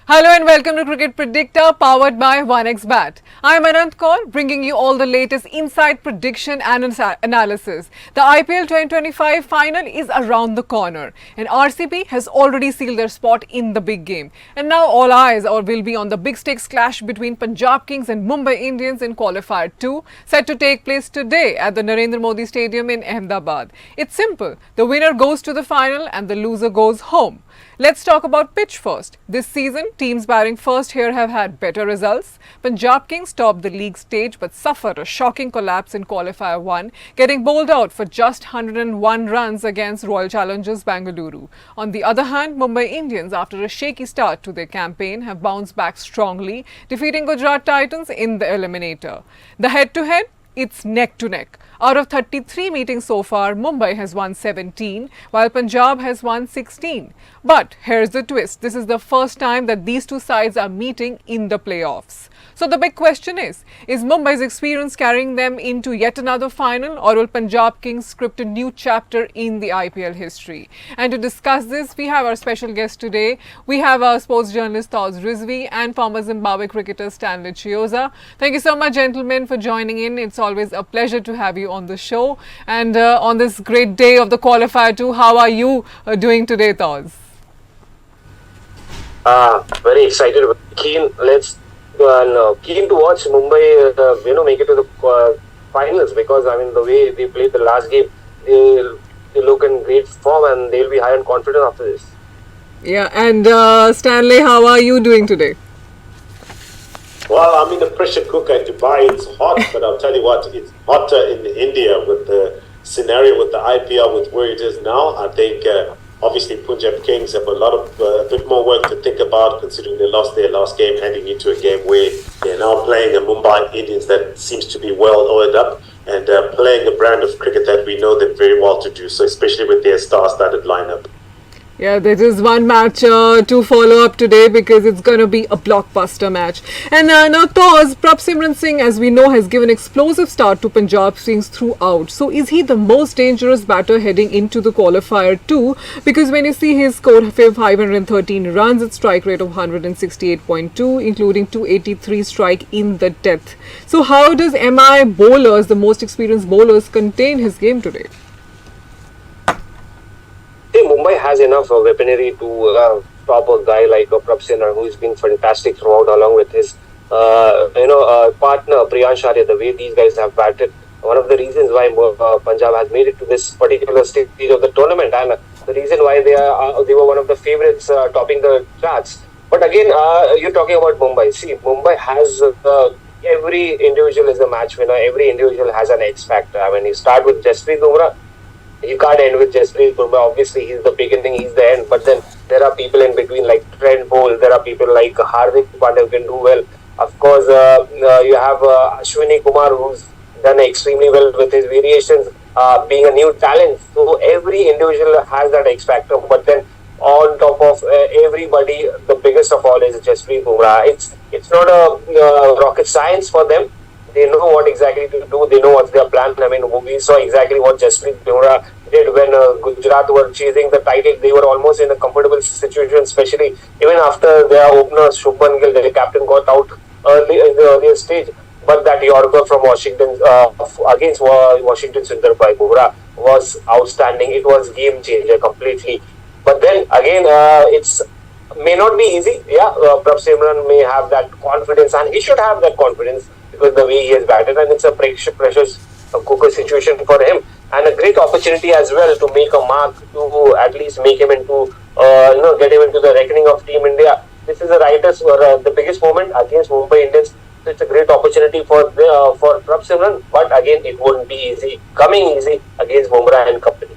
Hello and welcome to Cricket Predicta, powered by 1xBet. I am Anant Kaur, bringing you all the latest inside prediction and analysis. The IPL 2025 final is around the corner, and RCB has already sealed their spot in the big game. And now all eyes will be on the big stakes clash between Punjab Kings and Mumbai Indians in Qualifier 2, set to take place today at the Narendra Modi Stadium in Ahmedabad. It's simple: the winner goes to the final and the loser goes home. Let's talk about pitch first. This season, teams batting first here have had better results. Punjab Kings topped the league stage but suffered a shocking collapse in Qualifier 1, getting bowled out for just 101 runs against Royal Challengers Bengaluru. On the other hand, Mumbai Indians, after a shaky start to their campaign, have bounced back strongly, defeating Gujarat Titans in the eliminator. The head-to-head? It's neck to neck. Out of 33 meetings so far, Mumbai has won 17, while Punjab has won 16. But here's the twist. This is the first time that these two sides are meeting in the playoffs. So the big question is Mumbai's experience carrying them into yet another final, or will Punjab Kings script a new chapter in the IPL history? And to discuss this, we have our special guest today. We have our sports journalist Taz Rizvi and former Zimbabwe cricketer Stanley Chioza. Thank you so much, gentlemen, for joining in. It's always a pleasure to have you on the show. And on this great day of the Qualifier 2, how are you doing today, Taz? Very excited, keen. Keen to watch Mumbai, make it to the finals, because I mean the way they played the last game, they look in great form and they'll be high and confident after this. Yeah, and Stanley, how are you doing today? Well, I'm in the pressure cooker in Dubai. It's hot, but I'll tell you what, it's hotter in India with the scenario with the IPL, with where it is now. I think obviously Punjab Kings have a bit more work to think about, considering they lost their last game, heading into a game where they're now playing a Mumbai Indians that seems to be well oiled up and playing a brand of cricket that we know them very well to do, so especially with their star-studded lineup. Yeah, there is one match to follow up today because it's going to be a blockbuster match. And now Taz, Prabh Singh, as we know, has given explosive start to Punjab Kings throughout. So is he the most dangerous batter heading into the Qualifier 2? Because when you see his score 513 runs, its strike rate of 168.2, including 283 strike in the death. So how does MI bowlers, the most experienced bowlers, contain his game today? Mumbai has enough weaponry to stop a guy like Prabh Singh, who's been fantastic throughout, along with his partner Priyansh Arya. The way these guys have batted, one of the reasons why Punjab has made it to this particular stage of the tournament, and the reason why they were one of the favourites topping the charts. But again, you're talking about Mumbai. See, Mumbai has every individual is a match winner. Every individual has an X factor. I mean, you start with Jasprit Bumrah. You can't end with Jasprit Bumrah. Obviously, he's the beginning, he's the end. But then there are people in between like Trent Bolt. There are people like Hardik Pandya who can do well. Of course, you have Ashwini Kumar, who's done extremely well with his variations, being a new talent. So every individual has that X factor. But then on top of everybody, the biggest of all is Jasprit Bumrah. It's not a rocket science for them. They know what exactly to do. They know what's their plan. I mean, we saw exactly what Jasprit Bumrah did when Gujarat were chasing the title. They were almost in a comfortable situation, especially even after their opener, Shubman Gill, their captain, got out early in the earlier stage. But that Yorker from Washington against Washington Sundar Bhai Bumrah was outstanding. It was game changer completely. But then again, it's may not be easy. Yeah, Prabh Singh may have that confidence, and he should have that confidence, because the way he has batted, and it's a pressure cooker situation for him, and a great opportunity as well to make a mark, to at least make him into get him into the reckoning of Team India. This is the biggest moment against Mumbai Indians. So it's a great opportunity for Prabh Singh, but again, it won't be coming easy against Bumrah and company.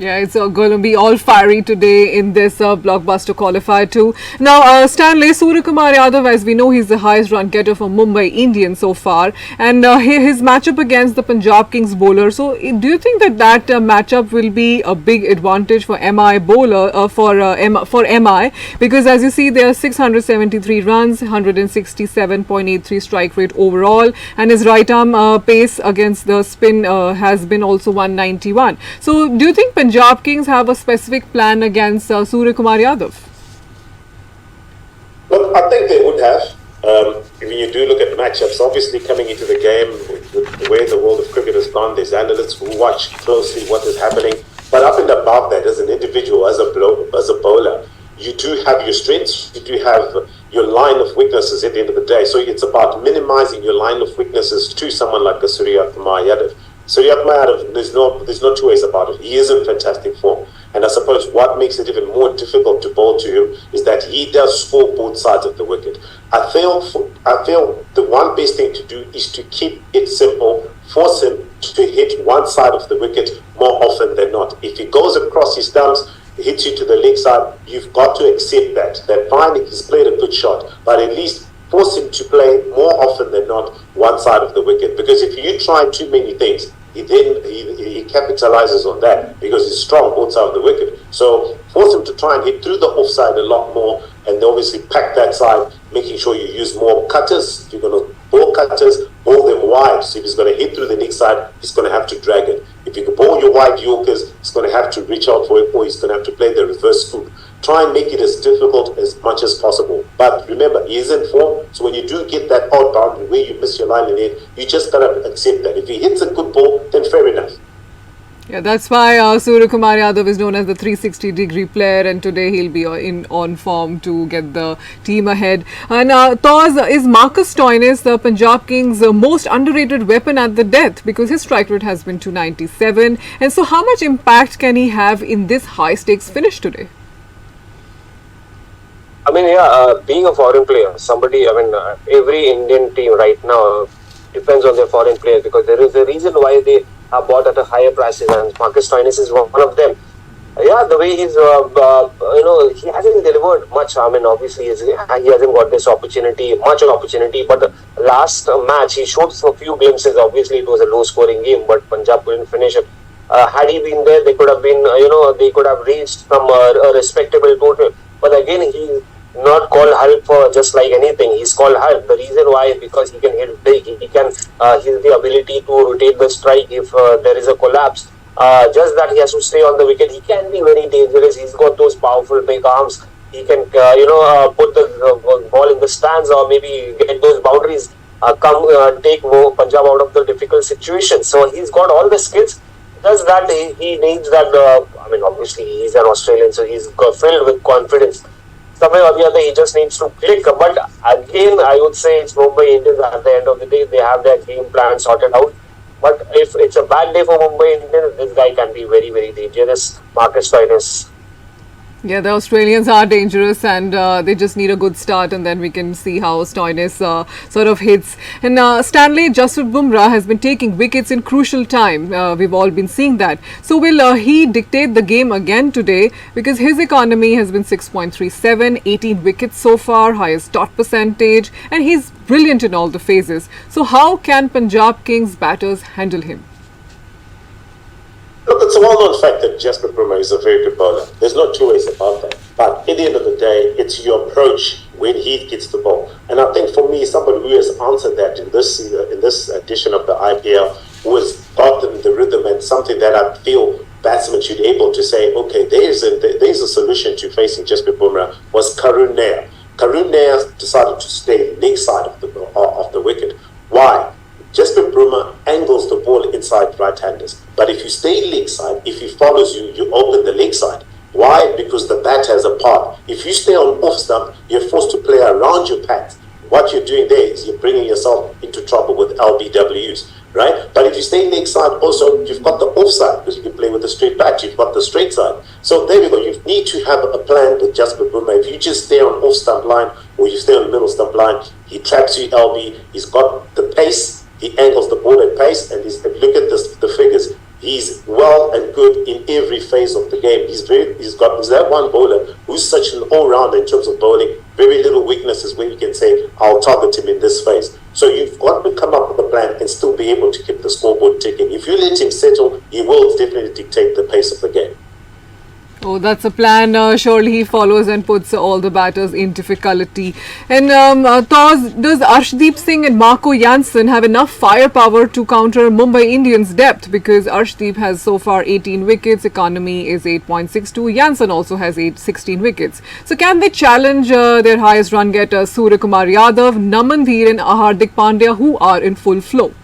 Yeah, it's going to be all fiery today in this blockbuster Qualifier 2. Now, Stanley, Suryakumar Yadav, as we know, he's the highest run getter for Mumbai Indians so far. And his matchup against the Punjab Kings bowler. So, do you think that matchup will be a big advantage for MI bowler, for MI? Because as you see, there are 673 runs, 167.83 strike rate overall. And his right arm pace against the spin has been also 191. So, do you think Punjab Kings have a specific plan against Suryakumar Yadav? Look, I think they would have. When you do look at matchups, obviously coming into the game with the way the world of cricket has gone, there's analysts who watch closely what is happening. But up and above that, as an individual, as a bowler, you do have your strengths, you do have your line of weaknesses at the end of the day. So it's about minimizing your line of weaknesses to someone like a Surya Kumar Yadav. Surya Kumar Yadav, there's no two ways about it. He is in fantastic form. And I suppose what makes it even more difficult to bowl to him is that he does score both sides of the wicket. I feel the one best thing to do is to keep it simple, force him to hit one side of the wicket more often than not. If he goes across his stumps, hits you to the leg side, you've got to accept that fine, he's played a good shot, but at least force him to play more often than not one side of the wicket. Because if you try too many things, he capitalizes on that because he's strong both sides of the wicket. So force him to try and hit through the offside a lot more, and obviously pack that side, making sure you use more cutters. If you're going to bowl cutters, bowl them wide. So if he's going to hit through the next side, he's going to have to drag it. If you can bowl your wide Yorkers, he's going to have to reach out for it, or he's going to have to play the reverse scoop. Try and make it as difficult as much as possible. But remember, he is in form, so when you do get that odd boundary where you miss your line in it, you just gotta accept that. If he hits a good ball, then fair enough. Yeah, that's why Surya Kumar Yadav is known as the 360-degree player, and today he'll be on form to get the team ahead. And Toz, is Marcus Stoinis, the Punjab Kings' most underrated weapon at the death, because his strike rate has been 297. And so how much impact can he have in this high-stakes finish today? I mean, being a foreign player, every Indian team right now depends on their foreign players, because there is a reason why they are bought at a higher prices, and Marcus Stoinis is one of them. The way he's, he hasn't delivered much. I mean, obviously he hasn't got this much opportunity, but the last match he showed a few glimpses. Obviously it was a low scoring game, but Punjab couldn't finish it. Had he been there, they could have been, they could have reached some a respectable total. But again, he's not called help for just like anything. He's called help. The reason why is because he can hit big. He has the ability to rotate the strike if there is a collapse. Just that he has to stay on the wicket. He can be very dangerous. He's got those powerful big arms. He can, put the ball in the stands, or maybe get those boundaries. Take Punjab out of the difficult situation. So he's got all the skills. Just that he needs that. Obviously he's an Australian, so he's filled with confidence. Somewhere or the other, he just needs to click. But again, I would say it's Mumbai Indians. At the end of the day, they have their game plan sorted out. But if it's a bad day for Mumbai Indians, this guy can be very, very dangerous. Marcus Stoinis. Yeah, the Australians are dangerous, and they just need a good start, and then we can see how Stoinis sort of hits. And Stanley, Jasprit Bumrah has been taking wickets in crucial time. We've all been seeing that. So will he dictate the game again today? Because his economy has been 6.37, 18 wickets so far, highest dot percentage, and he's brilliant in all the phases. So how can Punjab Kings batters handle him? Look, it's a well-known fact that Jasprit Bumrah is a very good bowler. There's no two ways about that. But at the end of the day, it's your approach when he gets the ball. And I think for me, somebody who has answered that in this edition of the IPL, who has gotten the rhythm and something that I feel batsmen should be able to say, okay, there's a solution to facing Jasprit Bumrah, was Karun Nair. Karun Nair decided to stay leg side of the wicket. Why? Jasprit Bumrah angles the ball inside right-handers. But if you stay leg side, if he follows you, you open the leg side. Why? Because the bat has a path. If you stay on off stump, you're forced to play around your path. What you're doing there is you're bringing yourself into trouble with LBWs, right? But if you stay leg side, also you've got the offside because you can play with the straight bat. You've got the straight side. So there we go. You need to have a plan with Jasprit Bumrah. If you just stay on off stump line or you stay on middle stump line, he traps you LB. He's got the pace. He angles the ball at pace, and look at the figures. He's well and good in every phase of the game. He's that one bowler who's such an all-rounder in terms of bowling. Very little weaknesses where you can say, I'll target him in this phase. So you've got to come up with a plan and still be able to keep the scoreboard ticking. If you let him settle, he will definitely dictate the pace of the game. Oh, that's a plan. Surely he follows and puts all the batters in difficulty. And does Arshdeep Singh and Marco Jansen have enough firepower to counter Mumbai Indians' depth? Because Arshdeep has so far 18 wickets, economy is 8.62. Jansen also has 16 wickets. So can they challenge their highest run getters Surya Kumar Yadav, Namandhir and Hardik Pandya, who are in full flow?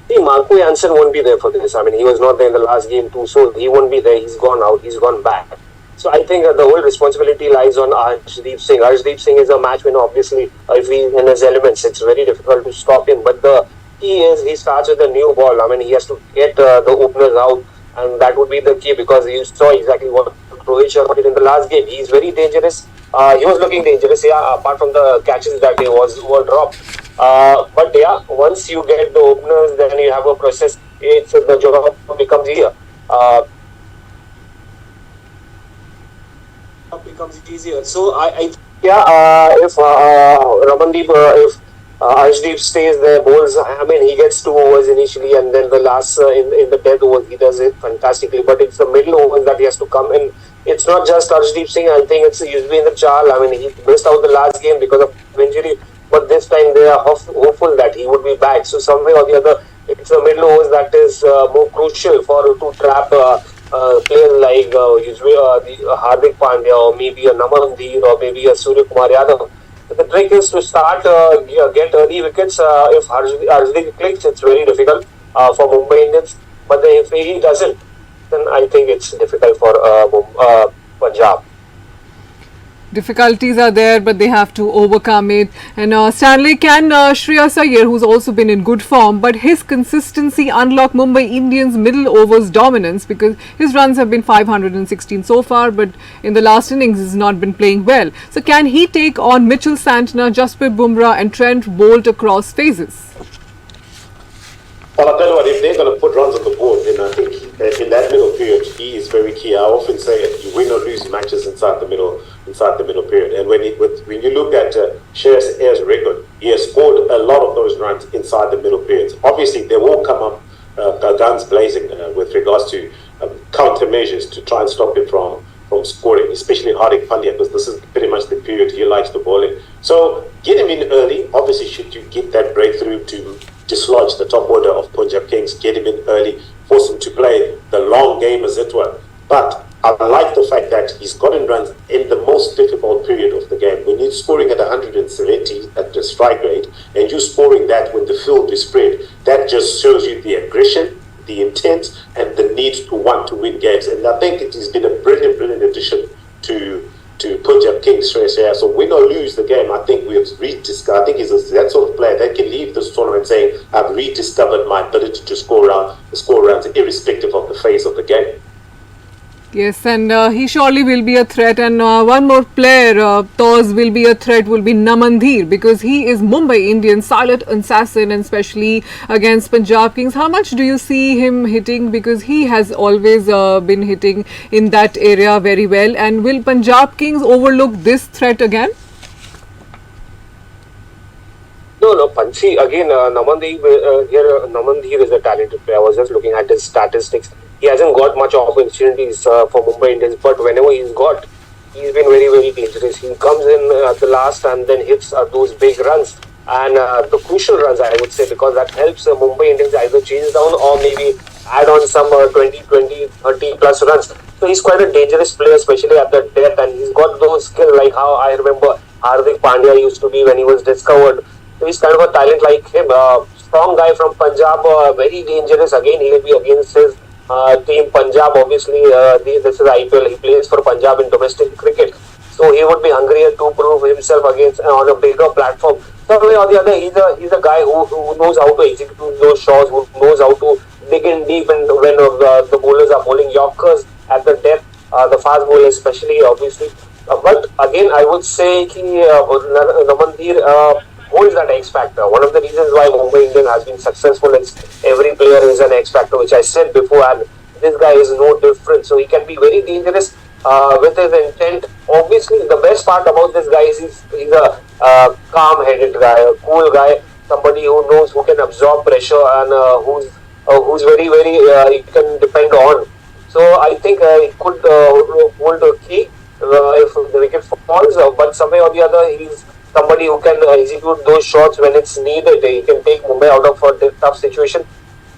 See, Marco Jansen won't be there for this. I mean, he was not there in the last game too, so he won't be there. He's gone out. He's gone back. So I think the whole responsibility lies on Arshdeep Singh. Arshdeep Singh is a match winner. Obviously, if he's in his elements, it's very difficult to stop him. But the key is he starts with a new ball. I mean, he has to get the openers out, and that would be the key because you saw exactly what Rohit Sharma did in the last game. He's very dangerous. He was looking dangerous, yeah, apart from the catches that he were dropped. But yeah, once you get the openers, then you have a process. The job becomes easier. So if Ramandeep, if Arshdeep stays there, bowls. I mean, he gets 2 overs initially, and then the last in the death overs, he does it fantastically. But it's the middle overs that he has to come in. It's not just Arshdeep Singh. I think it's Yuzvendra Chahal. I mean, he missed out the last game because of injury. But this time they are hopeful that he would be back. So some way or the other, it's the middle overs that is more crucial to trap players like Hardik Pandya or maybe a Namandhir or maybe a Surya Kumar Yadav. The trick is to start get early wickets. If Arshdeep clicks, it's very difficult for Mumbai Indians. But then if he doesn't, then I think it's difficult for Punjab. Difficulties are there, but they have to overcome it. And Stanley, can Shreyas Iyer, who's also been in good form, but his consistency unlock Mumbai Indians' middle overs dominance, because his runs have been 516 so far, but in the last innings he's not been playing well. So can he take on Mitchell Santner, Jasprit Bumrah and Trent Bolt across phases? Well, I'll tell you what, if they're going to put runs on the board, then I think in that middle period, he is very key. I often say you win or lose matches inside the middle period. And when you look at Shreyas Iyer's record, he has scored a lot of those runs inside the middle periods. Obviously, they will come up guns blazing with regards to countermeasures to try and stop him from scoring, especially Hardik Pandya, because this is pretty much the period he likes to bowl in. So get him in early. Obviously, should you get that breakthrough to dislodge the top order of Punjab Kings, get him in early, force him to play the long game as it were. But I like the fact that he's gotten runs in the most difficult period of the game. When you're scoring at 170 at the strike rate, and you're scoring that when the field is spread, that just shows you the aggression, the intent, and the need to want to win games. And I think it has been a brilliant addition to Punjab Kings, Shreyas Iyer. So win or lose the game, I think we've rediscovered. I think he's that sort of player that can leave this tournament saying, I've rediscovered my ability to score runs irrespective of the phase of the game. Yes, and he surely will be a threat. And one more player, Toz will be a threat, will be Namandhir, because he is Mumbai Indians' silent assassin, and especially against Punjab Kings. How much do you see him hitting? Because he has always been hitting in that area very well. And will Punjab Kings overlook this threat again? No, Panchi, again, Namandhir is a talented player. I was just looking at his statistics. He hasn't got much opportunities for Mumbai Indians, but whenever he's been very dangerous. He comes in at the last and then hits those big runs and the crucial runs, I would say, because that helps Mumbai Indians either chase down or maybe add on some 20, 30 plus runs. So he's quite a dangerous player, especially at the death, and he's got those skills like how I remember Hardik Pandya used to be when he was discovered. So he's kind of a talent like him. Strong guy from Punjab, very dangerous. Again, he will be against his team Punjab. Obviously, this is IPL. He plays for Punjab in domestic cricket. So he would be hungrier to prove himself against on a bigger platform. Some way or the other, he's a guy who knows how to execute those shots, who knows how to dig in deep, and when the bowlers are bowling Yorkers at the depth, the fast bowlers especially, obviously. But again, I would say Namandhir holds that X factor. One of the reasons why Mumbai Indians has been successful is every player is an X factor, which I said before, and this guy is no different. So he can be very dangerous with his intent. Obviously, the best part about this guy is he's a calm-headed guy, a cool guy, somebody who knows, who can absorb pressure, and who's very, very you can depend on. So I think it could hold a key if the wicket falls. But somewhere or the other, he's somebody who can execute those shots when it's needed. He can take Mumbai out of a tough situation,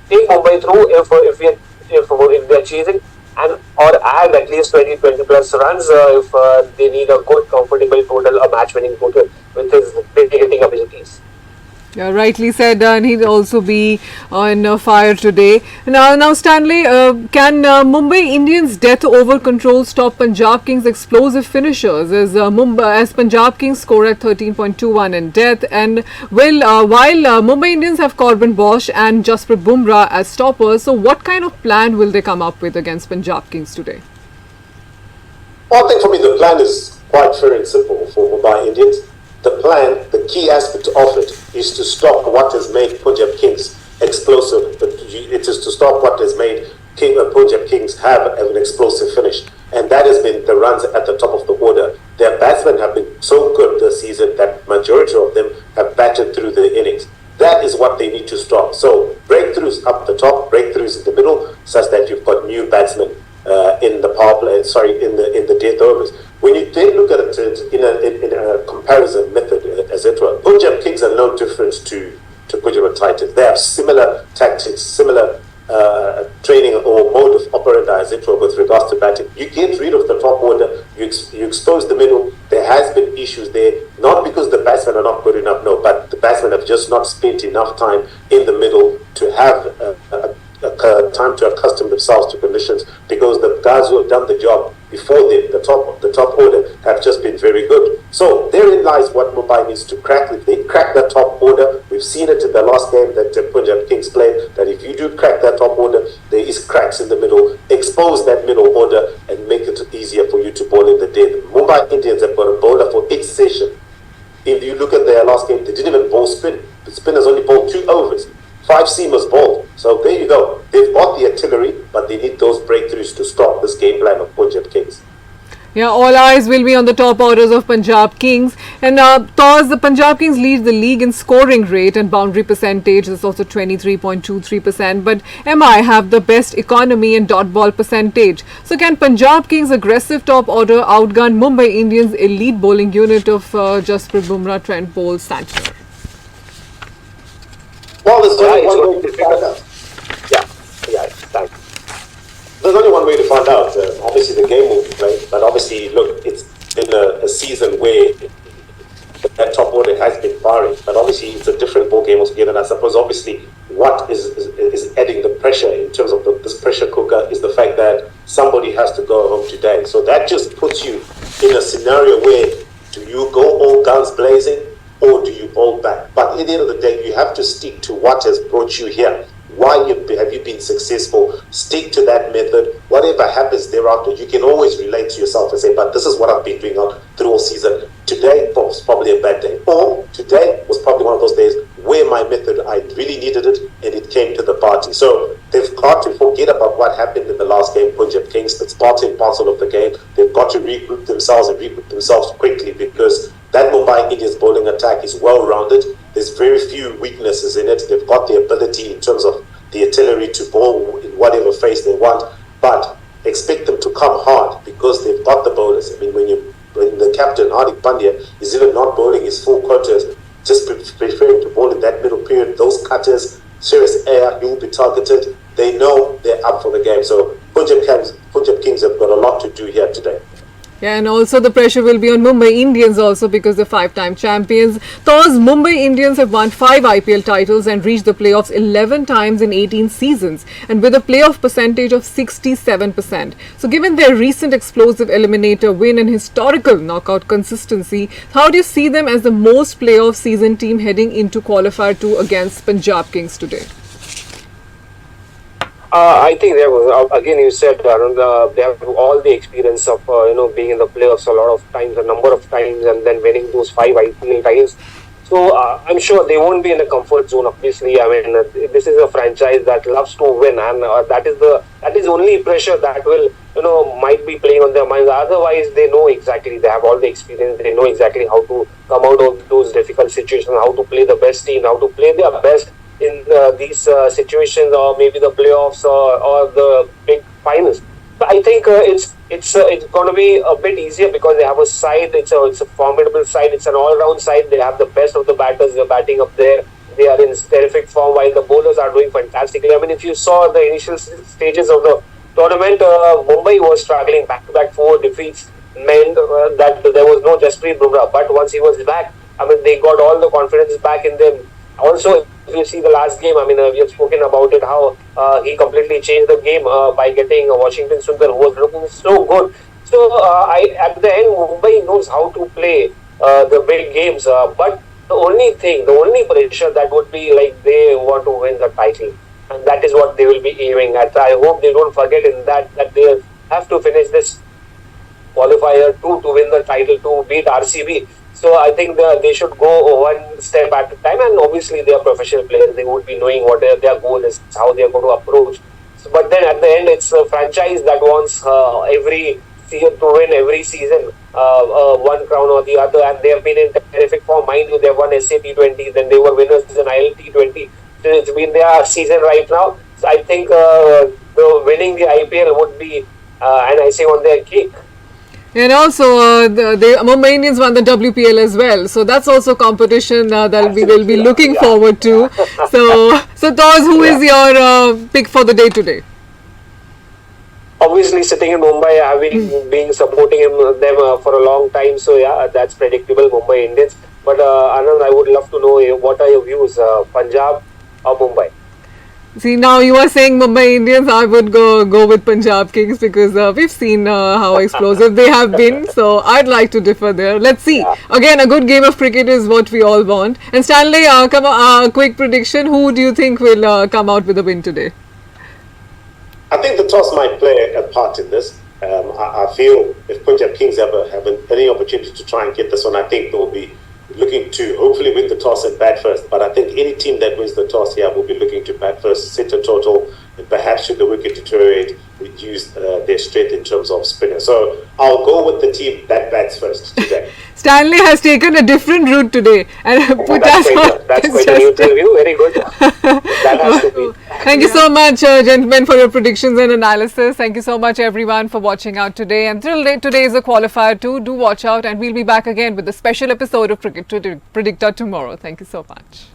take Mumbai through if they're chasing, and or add at least 20 plus runs if they need a good comfortable total, a match winning total with his big hitting abilities. Yeah, rightly said, and he'll also be on fire today. Now, Stanley, can Mumbai Indians' death over control stop Punjab Kings' explosive finishers? As Punjab Kings score at 13.21 in death, and while Mumbai Indians have Corbin Bosch and Jasprit Bumrah as stoppers, so what kind of plan will they come up with against Punjab Kings today? Well, I think for me the plan is quite fair and simple for Mumbai Indians. The plan, the key aspect of it, is to stop what has made Punjab Kings explosive. It is to stop what has made Punjab Kings have an explosive finish. And that has been the runs at the top of the order. Their batsmen have been so good this season that majority of them have batted through the innings. That is what they need to stop. So breakthroughs up the top, breakthroughs in the middle, such that you've got new batsmen in the power play, in the death overs. When you then look at it in a comparison method, as it were, Punjab Kings are no different to Gujarat Titans. They have similar tactics, similar training or mode of operandi, as it were, with regards to batting. You get rid of the top order, you expose the middle. There has been issues there, not because the batsmen are not good enough, no, but the batsmen have just not spent enough time in the middle to have time to accustom themselves to conditions, because the guys who have done the job before them, the top order, have just been very good. So therein lies what Mumbai needs to crack. If they crack that top order, we've seen it in the last game that Punjab Kings played, that if you do crack that top order, there is cracks in the middle. Expose that middle order and make it easier for you to bowl in the death. Mumbai Indians have got a bowler for each session. If you look at their last game, they didn't even bowl spin. The spinners only bowled 2 overs. 5 seamers bowled. So there you go. They've got the artillery, but they need those breakthroughs to stop this game plan of Punjab Kings. Yeah, all eyes will be on the top orders of Punjab Kings. And Taz, the Punjab Kings lead the league in scoring rate and boundary percentage. That's also 23.23%. But MI have the best economy and dot ball percentage. So can Punjab Kings' aggressive top order outgun Mumbai Indians' elite bowling unit of Jasprit Bumrah, Trent Boult, Santner? Well, there's only one way to find out. Thanks. There's only one way to find out. Obviously, the game will be played, but obviously, look, it's been a season where that top order has been firing, but obviously, it's a different ball game altogether. And I suppose, obviously, what is adding the pressure in terms of this pressure cooker is the fact that somebody has to go home today. So that just puts you in a scenario where do you go all guns blazing, or do you bowl back? But at the end of the day, you have to stick to what has brought you here. Why have you been successful? Stick to that method. Whatever happens thereafter, you can always relate to yourself and say, but this is what I've been doing through all season. Today was probably a bad day. Or today was probably one of those days where my method, I really needed it and it came to the party. So they've got to forget about what happened in the last game, Punjab Kings. That's part and parcel of the game. They've got to regroup themselves quickly, because that Mumbai Indians bowling attack is well-rounded. There's very few weaknesses in it. They've got the ability in terms of the artillery to bowl in whatever phase they want, but expect them to come hard because they've got the bowlers. I mean, when the captain, Hardik Pandya, is even not bowling his full quotas, just preferring to bowl in that middle period, those cutters, serious air, you'll be targeted. They know they're up for the game. So Punjab Kings have got a lot to do here today. Yeah, and also the pressure will be on Mumbai Indians also, because they're 5-time champions. Thus, Mumbai Indians have won 5 IPL titles and reached the playoffs 11 times in 18 seasons, and with a playoff percentage of 67%. So given their recent explosive eliminator win and historical knockout consistency, how do you see them as the most playoff season team heading into qualifier 2 against Punjab Kings today? I think there was, again, you said they have all the experience of being in the playoffs a number of times, and then winning those 5 IPL titles. So I'm sure they won't be in a comfort zone. Obviously, I mean, this is a franchise that loves to win, and that is only pressure that will might be playing on their minds. Otherwise, they know exactly. They have all the experience. They know exactly how to come out of those difficult situations, how to play the best team, how to play their best in these situations, or maybe the playoffs or the big finals. think it's going to be a bit easier because they have a side. It's a formidable side. It's an all-round side. They have the best of the batters. They're batting up there. They are in terrific form while the bowlers are doing fantastically. I mean, if you saw the initial stages of the tournament, Mumbai was struggling. Back-to-back 4 defeats meant that there was no Jasprit Bumrah. But once he was back, I mean, they got all the confidence back in them. Also, if you see the last game, I mean, we have spoken about it, how he completely changed the game by getting Washington Sundar, who was looking so good. So, at the end, Mumbai knows how to play the big games. But the only pressure that would be like they want to win the title. And that is what they will be aiming at. I hope they don't forget in that they have to finish this qualifier to win the title, to beat RCB. So I think they should go one step at a time, and obviously they are professional players. They would be knowing what their goal is, how they are going to approach. So, but then at the end, it's a franchise that wants every season to win every season one crown or the other, and they have been in terrific form. Mind you, they won SAT20, then they were winners in ILT20. So it's been their season right now. So I think winning the IPL would be, and I say on their cake. And also, the Mumbai Indians won the WPL as well, so that's also competition that they'll be looking forward to. So Toz, who is your pick for the day today? Obviously, sitting in Mumbai, having been supporting them for a long time, so yeah, that's predictable. Mumbai Indians. But Anand, I would love to know what are your views, Punjab or Mumbai? See, now you are saying Mumbai Indians. I would go with Punjab Kings because we've seen how explosive they have been. So I'd like to differ there. Let's see. Yeah. Again, a good game of cricket is what we all want. And Stanley, come on, quick prediction. Who do you think will come out with a win today? I think the toss might play a part in this. I feel if Punjab Kings have any opportunity to try and get this one, I think they'll be looking to hopefully win the toss and bat first. But I think any team that wins the toss here will be looking to bat first, set a total, and perhaps should the wicket deteriorate, reduce their strength in terms of spinner. So I'll go with the team that bats first today. Stanley has taken a different route today and put us on. That's quite a neutral view. Very good. That has to be. Thank you so much, gentlemen, for your predictions and analysis. Thank you so much, everyone, for watching out today. And today is a qualifier too. Do watch out, and we'll be back again with a special episode of Predicta tomorrow. Thank you so much.